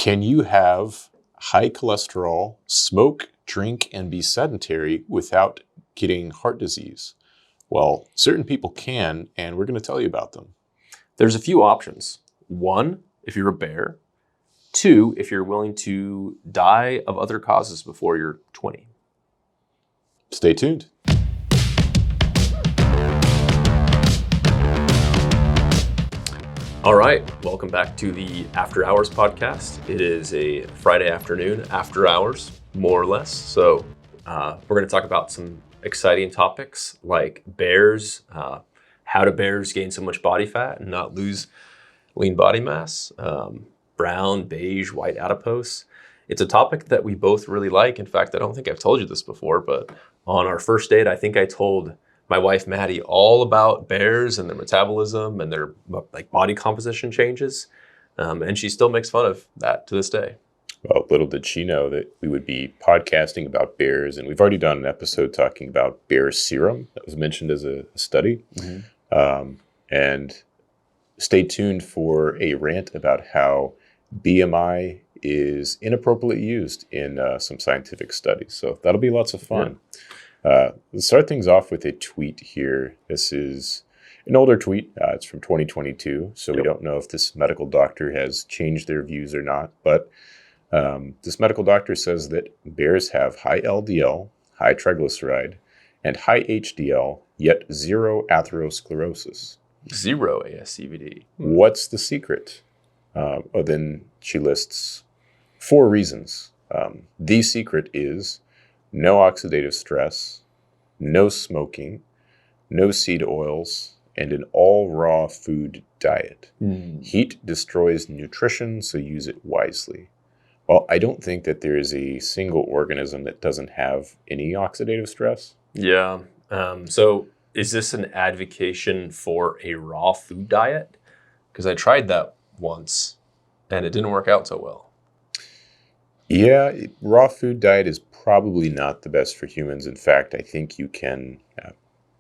Can you have high cholesterol, smoke, drink, and be sedentary without getting heart disease? Well, certain people can, and we're going to tell you about them. There's a few options. 1, if you're a bear. 2, if you're willing to die of other causes before you're 20. Stay tuned. All right, welcome back to the After Hours podcast. It is a Friday afternoon after hours, more or less. So we're going to talk about some exciting topics like bears, how do bears gain so much body fat and not lose lean body mass, brown, beige, white adipose. It's a topic that we both really like. In fact, I don't think I've told you this before, but on our first date, I think I told my wife, Maddie, all about bears and their metabolism and their like body composition changes. And she still makes fun of that to this day. Well, little did she know that we would be podcasting about bears. And we've already done an episode talking about bear serum that was mentioned as a study. Mm-hmm. And stay tuned for a rant about how BMI is inappropriately used in some scientific studies. So that'll be lots of fun. Yeah. Let's start things off with a tweet here. This is an older tweet. It's from 2022, so we don't know if this medical doctor has changed their views or not. But this medical doctor says that bears have high LDL, high triglyceride, and high HDL, yet zero atherosclerosis. Zero ASCVD. What's the secret? Then she lists 4 reasons. The secret is no oxidative stress, no smoking, no seed oils, and an all raw food diet. Heat destroys nutrition, so use it wisely. Well, I don't think that there is a single organism that doesn't have any oxidative stress. Yeah. So is this an advocation for a raw food diet? Because I tried that once and it didn't work out so well. Yeah, raw food diet is probably not the best for humans. In fact, I think you can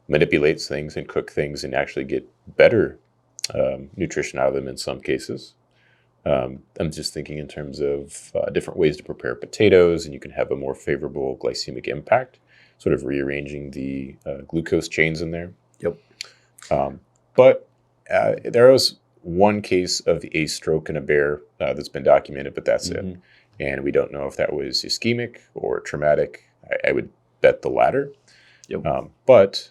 manipulate things and cook things and actually get better nutrition out of them in some cases. I'm just thinking in terms of different ways to prepare potatoes, and you can have a more favorable glycemic impact, sort of rearranging the glucose chains in there. Yep. But there was one case of a stroke in a bear that's been documented, but that's it. And we don't know if that was ischemic or traumatic. I would bet the latter. Yep. But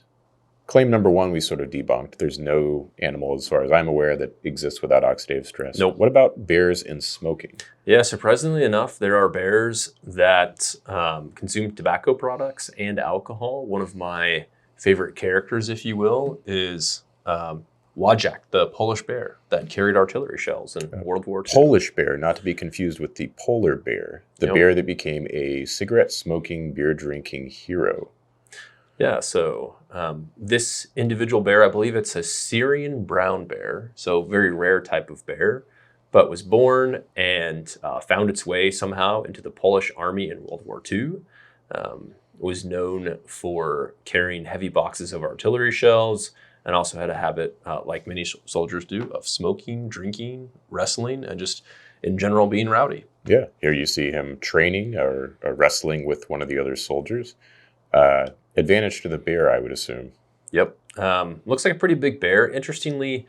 claim number 1, we sort of debunked. There's no animal, as far as I'm aware, that exists without oxidative stress. Nope. What about bears and smoking? Yeah, surprisingly enough, there are bears that consume tobacco products and alcohol. One of my favorite characters, if you will, is Wojak, the Polish bear that carried artillery shells in World War II. Polish bear, not to be confused with the polar bear, the bear that became a cigarette-smoking, beer-drinking hero. Yeah, so this individual bear, I believe it's a Syrian brown bear, so very rare type of bear, but was born and found its way somehow into the Polish army in World War II. Was known for carrying heavy boxes of artillery shells, and also had a habit, like many soldiers do, of smoking, drinking, wrestling, and just in general being rowdy. Yeah, here you see him training or wrestling with one of the other soldiers. Advantage to the bear, I would assume. Yep. Looks like a pretty big bear. Interestingly,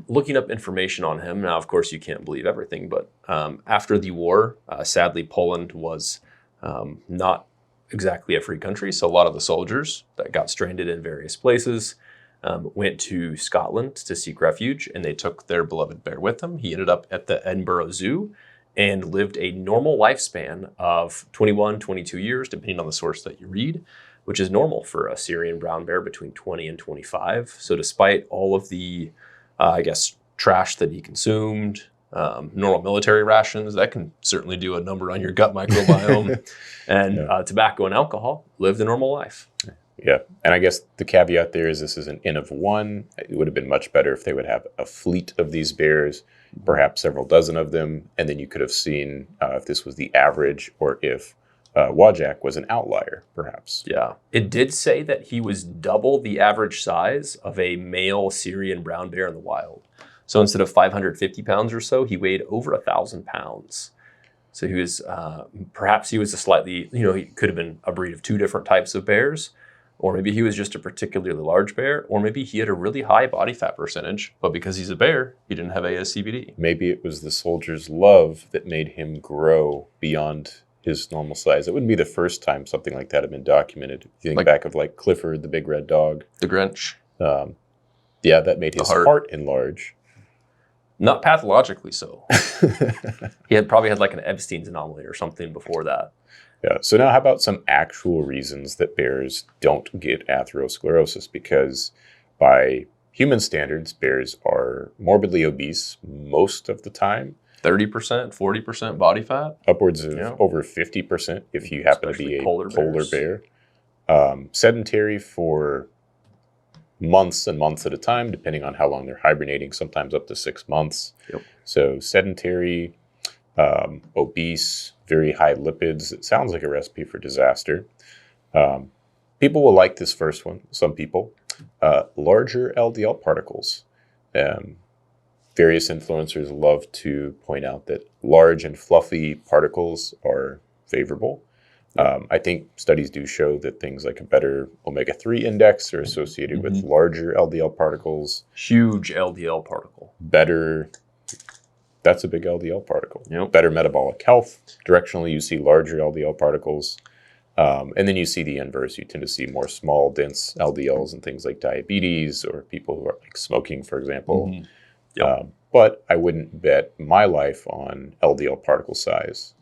looking up information on him, now of course you can't believe everything, but after the war, sadly Poland was not exactly a free country, so a lot of the soldiers that got stranded in various places went to Scotland to seek refuge, and they took their beloved bear with them. He ended up at the Edinburgh Zoo and lived a normal lifespan of 21, 22 years, depending on the source that you read, which is normal for a Syrian brown bear, between 20 and 25. So despite all of the, trash that he consumed, normal military rations, that can certainly do a number on your gut microbiome, and tobacco and alcohol, lived a normal life. Yeah, and I guess the caveat there is this is an N of 1. It would have been much better if they would have a fleet of these bears, perhaps several dozen of them, and then you could have seen if this was the average or if Wojak was an outlier, perhaps. Yeah, it did say that he was double the average size of a male Syrian brown bear in the wild. So instead of 550 pounds or so, he weighed over 1,000 pounds. So he was, perhaps he was a slightly, he could have been a breed of two different types of bears, or maybe he was just a particularly large bear, or maybe he had a really high body fat percentage, but because he's a bear, he didn't have ASCVD. Maybe it was the soldier's love that made him grow beyond his normal size. It wouldn't be the first time something like that had been documented. If you think back of like Clifford, the big red dog. The Grinch. Yeah, that made his heart enlarge. Not pathologically so. He probably had like an Epstein's anomaly or something before that. Yeah. So now how about some actual reasons that bears don't get atherosclerosis? Because by human standards, bears are morbidly obese most of the time. 30%, 40% body fat? Upwards of over 50% if you happen to be a polar bear. Sedentary for months and months at a time, depending on how long they're hibernating, sometimes up to 6 months. Yep. So sedentary, obese, very high lipids. It sounds like a recipe for disaster. People will like this first one, some people. Larger LDL particles. Various influencers love to point out that large and fluffy particles are favorable. I think studies do show that things like a better omega-3 index are associated with larger LDL particles. Huge LDL particle. Better, that's a big LDL particle. Yep. Better metabolic health. Directionally, you see larger LDL particles. And then you see the inverse. You tend to see more small, dense LDLs and things like diabetes or people who are like smoking, for example. Yep. But I wouldn't bet my life on LDL particle size.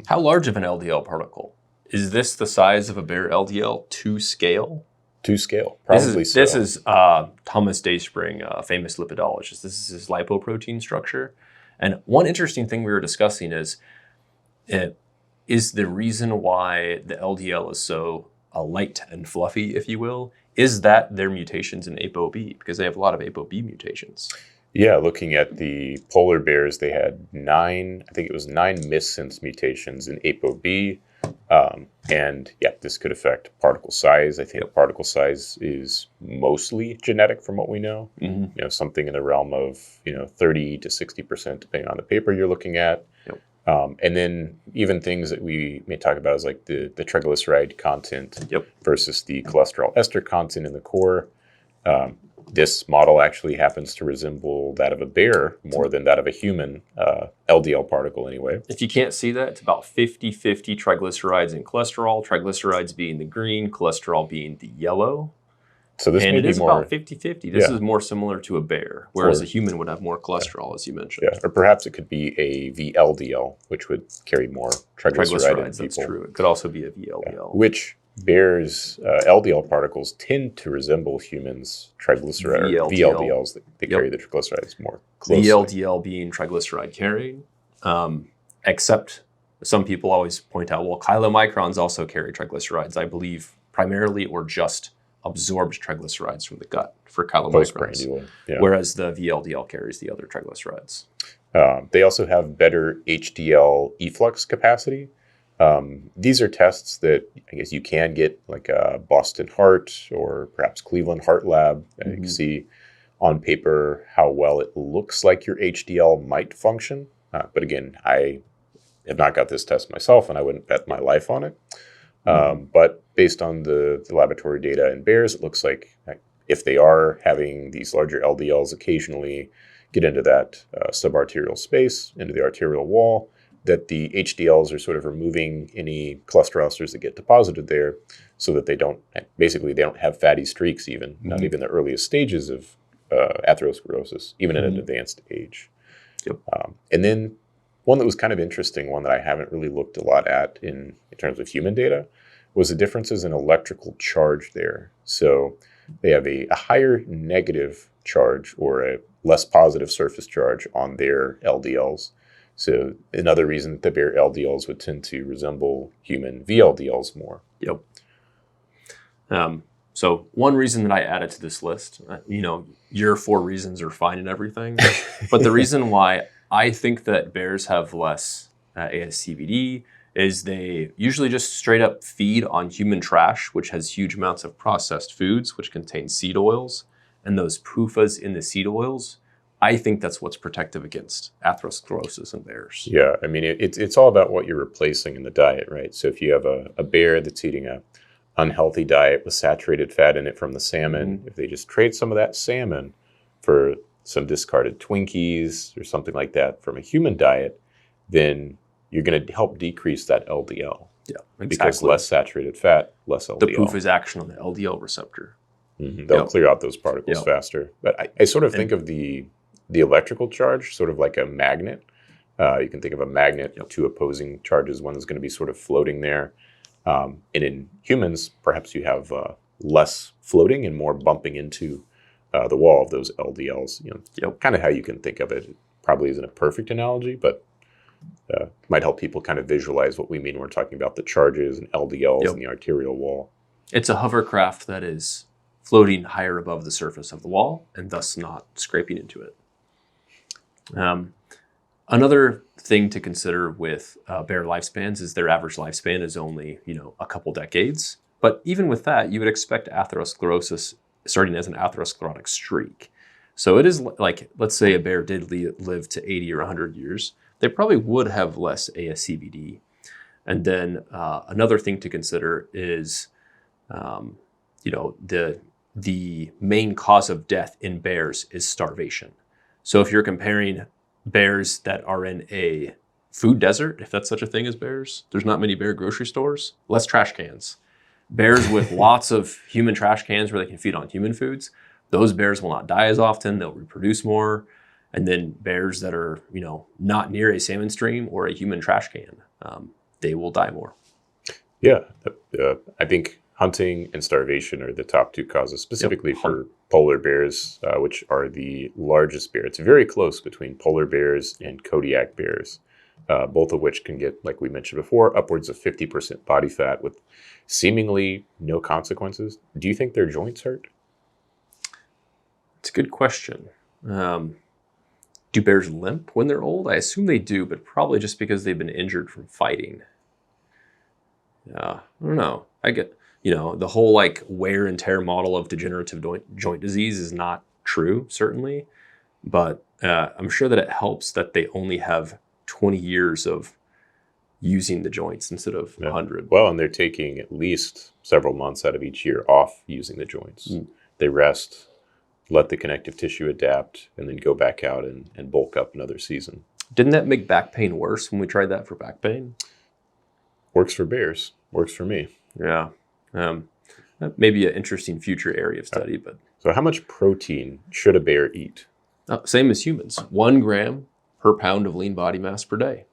How large of an LDL particle? Is this the size of a bear LDL to scale? To scale, probably so. This is Thomas Dayspring, a famous lipidologist. This is his lipoprotein structure. And one interesting thing we were discussing is the reason why the LDL is so light and fluffy, if you will, is that their mutations in ApoB, because they have a lot of ApoB mutations. Yeah, looking at the polar bears, they had 9 missense mutations in ApoB. And yeah, this could affect particle size. I think particle size is mostly genetic from what we know. Something in the realm of 30 to 60%, depending on the paper you're looking at. And then even things that we may talk about is like the triglyceride content versus the cholesterol ester content in the core. This model actually happens to resemble that of a bear more than that of a human LDL particle anyway. If you can't see that, it's about 50-50 triglycerides and cholesterol, triglycerides being the green, cholesterol being the yellow. So this may be more about 50-50. This is more similar to a bear, whereas a human would have more cholesterol, as you mentioned. Yeah, or perhaps it could be a VLDL, which would carry more triglycerides. That's true. It could also be a VLDL. Which bears LDL particles tend to resemble humans' VLDLs. They carry the triglycerides more closely. VLDL being triglyceride carrying, except some people always point out, well, chylomicrons also carry triglycerides, I believe, primarily or just absorbed triglycerides from the gut for chylomicrons, whereas the VLDL carries the other triglycerides. They also have better HDL efflux capacity. These are tests that I guess you can get like a Boston Heart or perhaps Cleveland Heart Lab. And you can see on paper how well it looks like your HDL might function. But again, I have not got this test myself and I wouldn't bet my life on it. But based on the laboratory data in bears, it looks like if they are having these larger LDLs occasionally get into that subarterial space, into the arterial wall, that the HDLs are sort of removing any cholesterol esters that get deposited there so that they don't have fatty streaks even, not even the earliest stages of atherosclerosis, even at an advanced age. And then one that was kind of interesting, one that I haven't really looked a lot at in terms of human data, was the differences in electrical charge there. So they have a higher negative charge or a less positive surface charge on their LDLs. So another reason that the bear LDLs would tend to resemble human VLDLs more. So one reason that I added to this list, your 4 reasons are fine and everything, but the reason why I think that bears have less ASCVD is they usually just straight up feed on human trash, which has huge amounts of processed foods, which contain seed oils. And those PUFAs in the seed oils I think that's what's protective against atherosclerosis in bears. Yeah, I mean, it's all about what you're replacing in the diet, right? So if you have a bear that's eating a unhealthy diet with saturated fat in it from the salmon, if they just trade some of that salmon for some discarded Twinkies or something like that from a human diet, then you're going to help decrease that LDL. Yeah, exactly. Because less saturated fat, less LDL. The proof is action on the LDL receptor. They'll clear out those particles faster. But I sort of think of the electrical charge sort of like a magnet. You can think of a magnet, two opposing charges. One is going to be sort of floating there. And in humans, perhaps you have less floating and more bumping into the wall of those LDLs. Kind of how you can think of it. It probably isn't a perfect analogy, but might help people kind of visualize what we mean when we're talking about the charges and LDLs in the arterial wall. It's a hovercraft that is floating higher above the surface of the wall and thus not scraping into it. Another thing to consider with bear lifespans is their average lifespan is only, a couple decades. But even with that, you would expect atherosclerosis starting as an atherosclerotic streak. So it is like, let's say a bear did live to 80 or 100 years, they probably would have less ASCVD. And then another thing to consider is, the main cause of death in bears is starvation. So if you're comparing bears that are in a food desert, if that's such a thing as bears, there's not many bear grocery stores, less trash cans. Bears with lots of human trash cans where they can feed on human foods, those bears will not die as often, they'll reproduce more. And then bears that are, not near a salmon stream or a human trash can, they will die more. Yeah, I think hunting and starvation are the top two causes, specifically for polar bears, which are the largest bear. It's very close between polar bears and Kodiak bears, both of which can get, like we mentioned before, upwards of 50% body fat with seemingly no consequences. Do you think their joints hurt? It's a good question. Do bears limp when they're old? I assume they do, but probably just because they've been injured from fighting. I don't know. I get, the whole wear and tear model of degenerative joint disease is not true, certainly. But I'm sure that it helps that they only have 20 years of using the joints instead of 100. Well, and they're taking at least several months out of each year off using the joints. They rest, let the connective tissue adapt, and then go back out and bulk up another season. Didn't that make back pain worse when we tried that for back pain? Works for bears. Works for me. Yeah. That may be an interesting future area of study. But so how much protein should a bear eat? Same as humans. 1 gram per pound of lean body mass per day.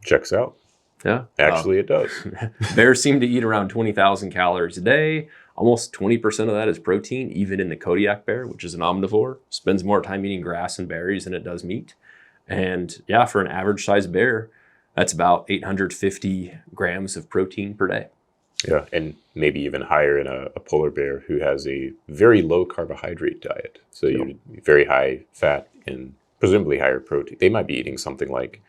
Checks out. Yeah. Actually, it does. Bears seem to eat around 20,000 calories a day. Almost 20% of that is protein, even in the Kodiak bear, which is an omnivore. Spends more time eating grass and berries than it does meat. And for an average sized bear, that's about 850 grams of protein per day. Yeah, and maybe even higher in a polar bear who has a very low carbohydrate diet. So you very high fat and presumably higher protein. They might be eating something like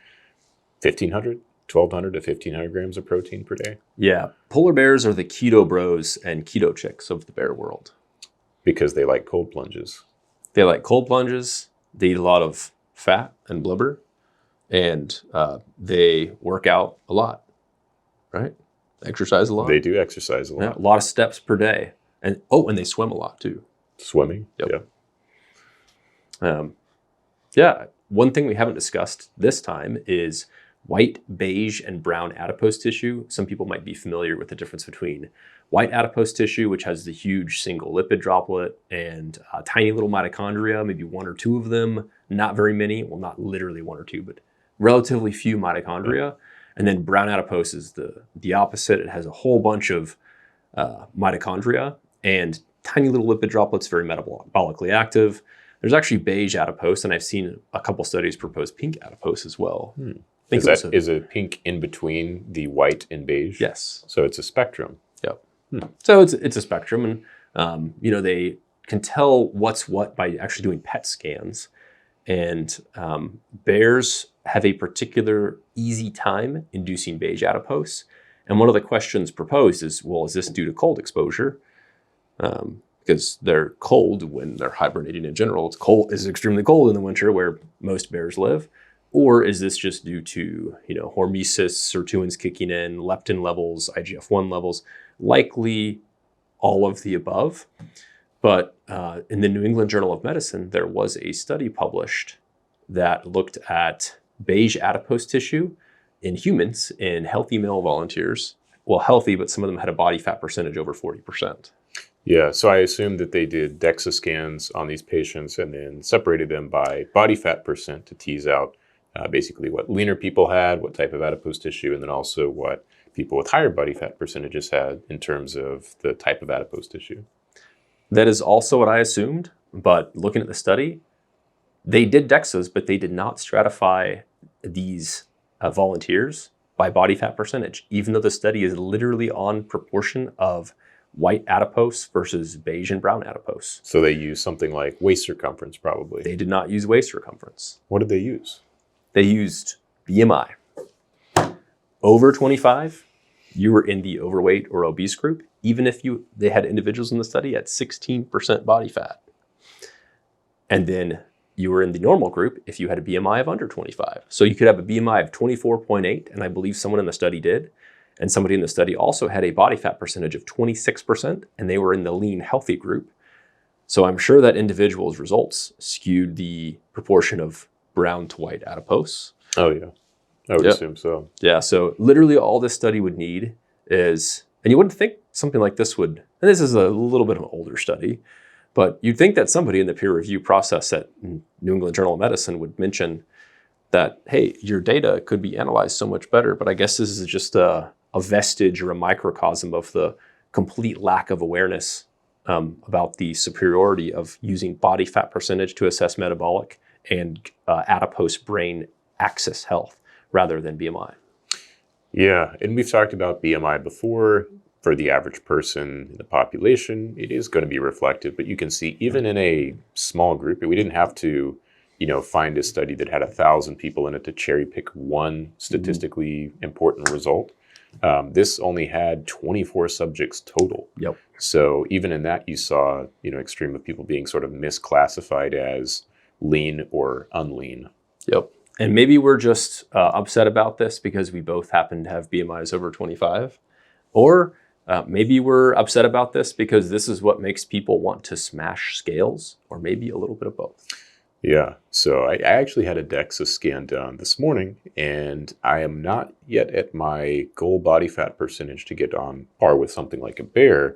1,200 to 1,500 grams of protein per day. Yeah, polar bears are the keto bros and keto chicks of the bear world. Because they like cold plunges. They like cold plunges. They eat a lot of fat and blubber. And they work out a lot, right? Exercise a lot. They do exercise a lot. Yeah, a lot of steps per day. And they swim a lot too. Swimming? Yep. One thing we haven't discussed this time is white, beige, and brown adipose tissue. Some people might be familiar with the difference between white adipose tissue, which has the huge single lipid droplet, and tiny little mitochondria, maybe 1 or 2 of them, not very many. Well, not literally 1 or 2, but relatively few mitochondria. And then brown adipose is the opposite. It has a whole bunch of mitochondria and tiny little lipid droplets, very metabolically active. There's actually beige adipose, and I've seen a couple studies propose pink adipose as well. Is it pink in between the white and beige? Yes. So it's a spectrum. Yep. So it's a spectrum, and they can tell what's what by actually doing PET scans. And bears have a particular easy time inducing beige adipose. And one of the questions proposed is, well, is this due to cold exposure? because they're cold when they're hibernating in general. It's extremely cold in the winter where most bears live. Or is this just due to, hormesis, sirtuins kicking in, leptin levels, IGF-1 levels? Likely all of the above. But in the New England Journal of Medicine, there was a study published that looked at beige adipose tissue in humans, in healthy male volunteers. Well, healthy, but some of them had a body fat percentage over 40%. Yeah, so I assumed that they did DEXA scans on these patients and then separated them by body fat percent to tease out basically what leaner people had, what type of adipose tissue, and then also what people with higher body fat percentages had in terms of the type of adipose tissue. That is also what I assumed, but looking at the study, they did DEXAs, but they did not stratify these volunteers by body fat percentage, even though the study is literally on proportion of white adipose versus beige and brown adipose. So they used something like waist circumference, probably. They did not use waist circumference. What did they use? They used BMI. Over 25, you were in the overweight or obese group, even if they had individuals in the study at 16% body fat. And then you were in the normal group if you had a BMI of under 25. So you could have a BMI of 24.8, and I believe someone in the study did. And somebody in the study also had a body fat percentage of 26%, and they were in the lean, healthy group. So I'm sure that individual's results skewed the proportion of brown to white adipose. Oh, yeah. I would assume so. Yeah, so literally all this study would need is, and you wouldn't think something like this would, and this is a little bit of an older study, but you'd think that somebody in the peer review process at New England Journal of Medicine would mention that, hey, your data could be analyzed so much better, but I guess this is just a vestige or a microcosm of the complete lack of awareness about the superiority of using body fat percentage to assess metabolic and adipose brain axis health rather than BMI. Yeah, and we've talked about BMI before. For the average person in the population, it is going to be reflective, but you can see even in a small group, we didn't have to, find a study that had 1,000 people in it to cherry pick one statistically important result. This only had 24 subjects total. Yep. So even in that, you saw, extreme of people being sort of misclassified as lean or unlean. Yep. And maybe we're just upset about this because we both happen to have BMIs over 25. Or maybe we're upset about this because this is what makes people want to smash scales, or maybe a little bit of both. Yeah. So I actually had a DEXA scan done this morning, and I am not yet at my goal body fat percentage to get on par with something like a bear.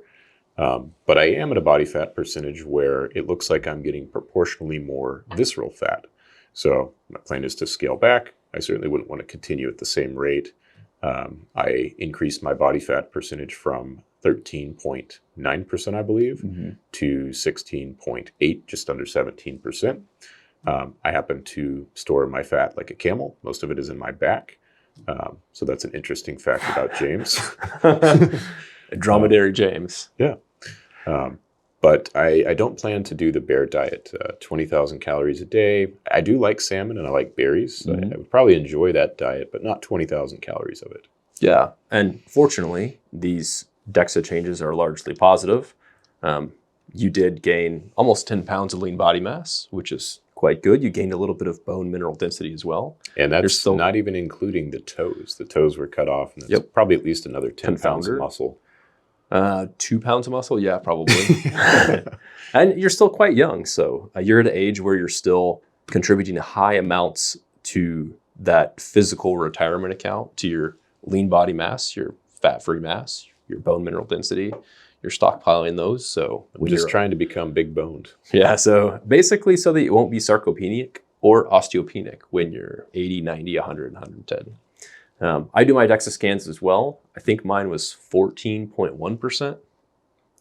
But I am at a body fat percentage where it looks like I'm getting proportionally more visceral fat. So my plan is to scale back. I certainly wouldn't want to continue at the same rate. I increased my body fat percentage from 13.9%, I believe, to 16.8, just under 17%. I happen to store my fat like a camel. Most of it is in my back. So that's an interesting fact about James. Dromedary James. Yeah. But I don't plan to do the bear diet, 20,000 calories a day. I do like salmon and I like berries. So I would probably enjoy that diet, but not 20,000 calories of it. Yeah. And fortunately, these DEXA changes are largely positive. You did gain almost 10 pounds of lean body mass, which is quite good. You gained a little bit of bone mineral density as well. And that's still not even including the toes. The toes were cut off, and that's probably at least another 10 pounds of muscle. 2 pounds of muscle? Yeah, probably. And you're still quite young. So you're at an age where you're still contributing high amounts to that physical retirement account, to your lean body mass, your fat-free mass, your bone mineral density. You're stockpiling those. So I'm just trying to become big boned. Yeah. So basically so that you won't be sarcopenic or osteopenic when you're 80, 90, 100, 110. I do my DEXA scans as well. I think mine was 14.1%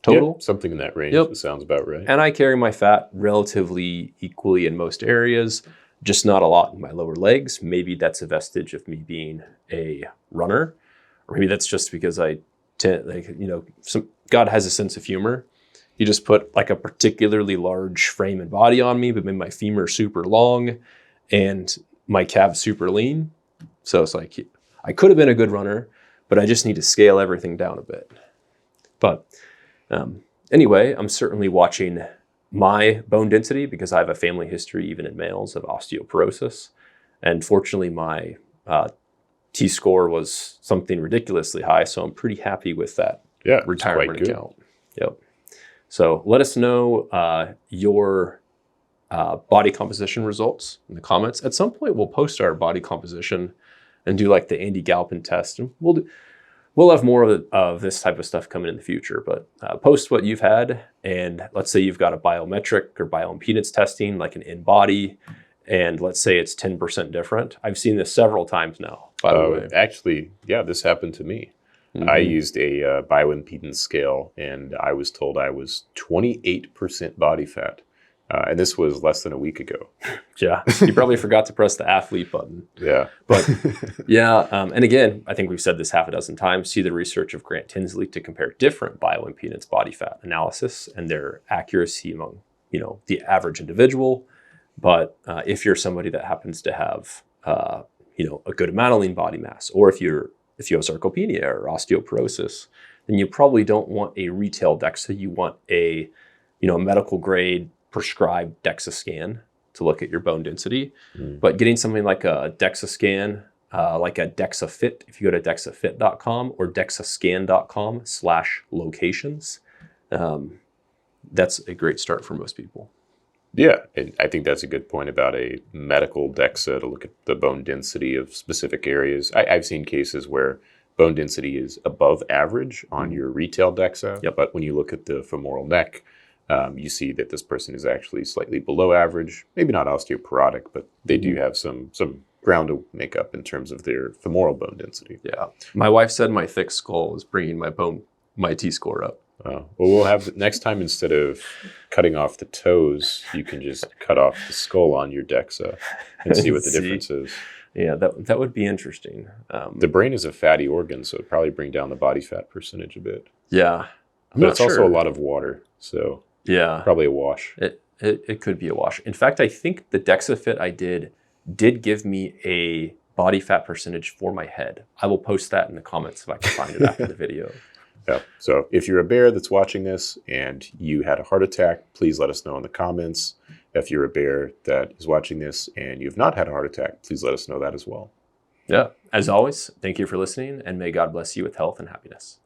total. Yep, something in that range. Yep. That sounds about right. And I carry my fat relatively equally in most areas, just not a lot in my lower legs. Maybe that's a vestige of me being a runner, or maybe that's just because I tend, God has a sense of humor. You just put like a particularly large frame and body on me, but maybe my femur super long and my calves super lean. So it's like, I could have been a good runner, but I just need to scale everything down a bit. But Anyway, I'm certainly watching my bone density because I have a family history, even in males, of osteoporosis. And fortunately, my T-score was something ridiculously high, so I'm pretty happy with that retirement account. Yep. So let us know your body composition results in the comments. At some point, we'll post our body composition and do like the Andy Galpin test, and we'll have more of this type of stuff coming in the future. But post what you've had, and let's say you've got a biometric or bioimpedance testing, like an in-body, and let's say it's 10% different. I've seen this several times now, by the way. Actually, yeah, this happened to me. I used a bioimpedance scale, and I was told I was 28% body fat. And this was less than a week ago. Yeah, you probably forgot to press the athlete button. Yeah. But yeah, and again, I think we've said this half a dozen times, see the research of Grant Tinsley to compare different bioimpedance body fat analysis and their accuracy among, the average individual. But if you're somebody that happens to have, a good amount of lean body mass, or if you have sarcopenia or osteoporosis, then you probably don't want a retail DEXA. You want a, medical grade prescribed DEXA scan to look at your bone density. But getting something like a DEXA scan, like a DEXA Fit, if you go to DEXAFit.com or DEXAScan.com/locations, that's a great start for most people. Yeah, and I think that's a good point about a medical DEXA to look at the bone density of specific areas. I've seen cases where bone density is above average on your retail DEXA, but when you look at the femoral neck, you see that this person is actually slightly below average, maybe not osteoporotic, but they do have some ground to make up in terms of their femoral bone density. Yeah. My wife said my thick skull is bringing my T-score up. Well, we'll have next time, instead of cutting off the toes, you can just cut off the skull on your DEXA and see what the difference is. Yeah, that would be interesting. The brain is a fatty organ, so it'd probably bring down the body fat percentage a bit. Yeah. But it's also a lot of water, so yeah, probably a wash. It could be a wash. In fact, I think the DEXA Fit I did give me a body fat percentage for my head. I will post that in the comments if I can find it after the video. Yeah. So if you're a bear that's watching this and you had a heart attack, please let us know in the comments. If you're a bear that is watching this and you've not had a heart attack, please let us know that as well. Yeah. As always, thank you for listening, and may God bless you with health and happiness.